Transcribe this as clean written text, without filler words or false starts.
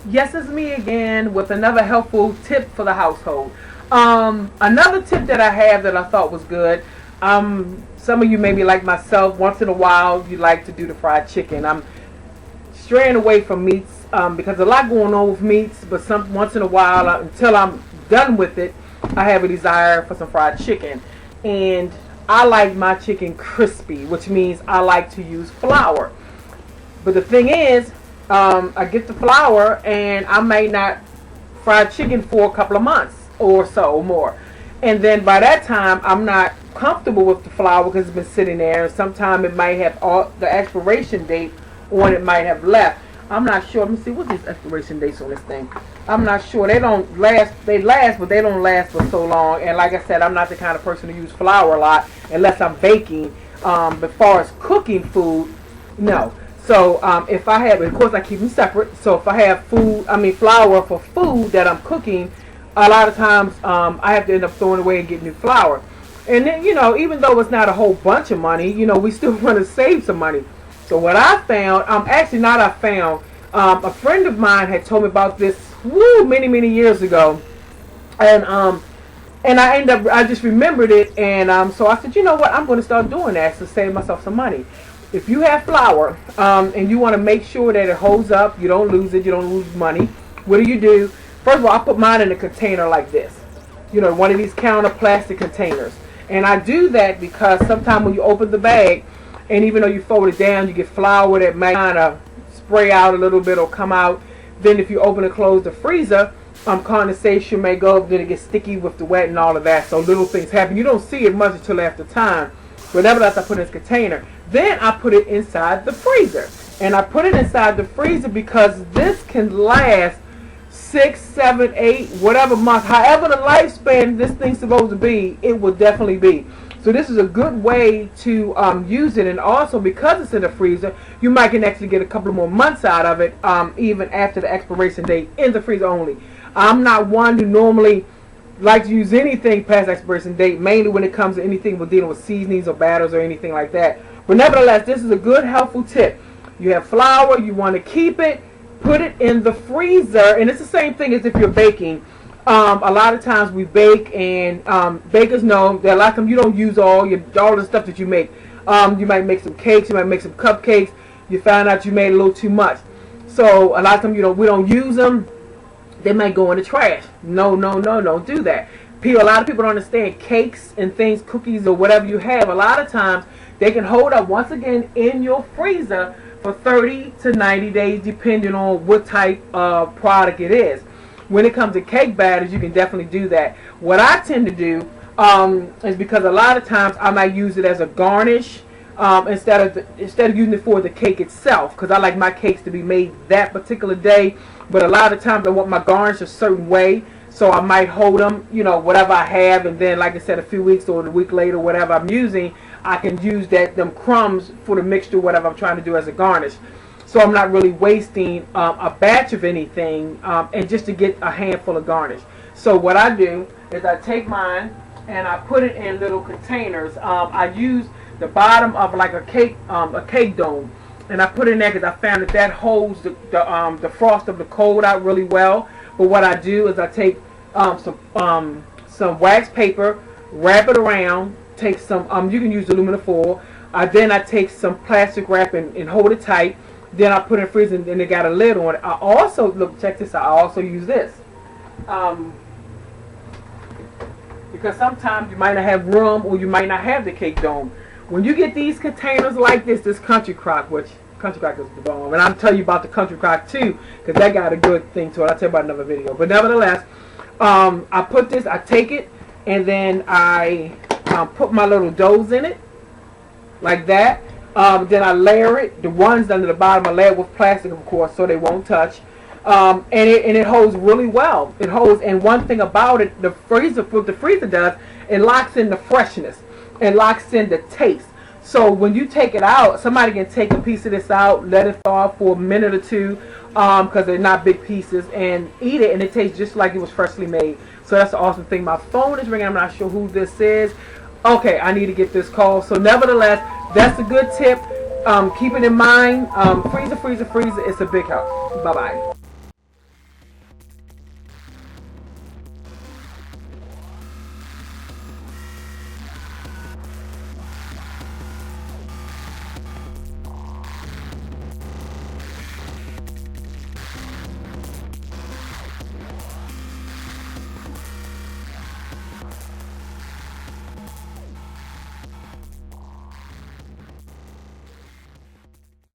Yes, it's me again with another helpful tip for the household. Another tip that I have that I thought was good. Some of you maybe like myself, once in a while you like to do the fried chicken. I'm straying away from meats because a lot going on with meats, but once in a while, until I'm done with it, I have a desire for some fried chicken. And I like my chicken crispy, which means I like to use flour. But the thing is, I get the flour and I may not fry chicken for a couple of months or so or more. And then by that time, I'm not comfortable with the flour because it's been sitting there. And sometimes it might have all the expiration date on it might have left. I'm not sure. Let me see, what's these expiration dates on this thing? I'm not sure. They don't last. They last, but they don't last for so long. And like I said, I'm not the kind of person to use flour a lot unless I'm baking. But as far as cooking food, no. So if I have, of course I keep them separate. So if I have flour for food that I'm cooking, a lot of times I have to end up throwing away and getting new flour. And then, even though it's not a whole bunch of money, we still want to save some money. So what I found, a friend of mine had told me about this many, many years ago. And I just remembered it. And so I said, you know what, I'm going to start doing that to save myself some money. If you have flour and you want to make sure that it holds up, you don't lose it, you don't lose money, what do? First of all, I put mine in a container like this. One of these counter plastic containers. And I do that because sometimes when you open the bag, and even though you fold it down, you get flour that might kind of spray out a little bit or come out. Then if you open and close the freezer, condensation may go up, then it gets sticky with the wet and all of that. So little things happen. You don't see it much until after time. But nevertheless, I put it in this container. Then I put it inside the freezer. And I put it inside the freezer because this can last 6, 7, 8, whatever months. However the lifespan this thing's supposed to be, it will definitely be. So this is a good way to use it. And also because it's in the freezer, you might can actually get a couple more months out of it, even after the expiration date in the freezer only. I'm not one who normally like to use anything past expiration date, mainly when it comes to anything with dealing with seasonings or batters or anything like that. But nevertheless, this is a good helpful tip. You have flour, you want to keep it, put it in the freezer, and it's the same thing as if you're baking. A lot of times we bake, and bakers know that a lot of times you don't use all the stuff that you make. You might make some cakes, you might make some cupcakes. You find out you made a little too much. So a lot of times we don't use them. They might go in the trash. No, don't do that. A lot of people don't understand cakes and things, cookies or whatever you have. A lot of times they can hold up once again in your freezer for 30 to 90 days depending on what type of product it is. When it comes to cake batters, you can definitely do that. What I tend to do is because a lot of times I might use it as a garnish instead of using it for the cake itself, because I like my cakes to be made that particular day. But a lot of times I want my garnish a certain way, so I might hold them, whatever I have, and then like I said, a few weeks or a week later, whatever I'm using, I can use them crumbs for the mixture, whatever I'm trying to do as a garnish. So I'm not really wasting a batch of anything, and just to get a handful of garnish. So what I do is I take mine and I put it in little containers. I use the bottom of like a cake dome, and I put it in there because I found that holds the frost of the cold out really well. But what I do is I take some wax paper, wrap it around, take some you can use aluminum foil. Then I take some plastic wrap and hold it tight. Then I put it in the freezer and it got a lid on it. I also, check this out, I also use this. Because sometimes you might not have room or you might not have the cake dome. When you get these containers like this Country Crock, which Country Crock is the bomb, and I'll tell you about the Country Crock too, because that got a good thing to it. I'll tell you about another video. But nevertheless, I put this, I take it, and then I put my little doughs in it, like that. Then I layer it. The ones under the bottom I layer with plastic, of course, so they won't touch. And it holds really well. It holds. And one thing about it, what the freezer does, it locks in the freshness. It locks in the taste. So when you take it out, somebody can take a piece of this out, let it thaw for a minute or two, because they're not big pieces, and eat it, and it tastes just like it was freshly made. So that's the awesome thing. My phone is ringing. I'm not sure who this is. Okay, I need to get this call. So nevertheless, that's a good tip. Keep it in mind. Freezer, freezer, freezer. It's a big help. Bye bye.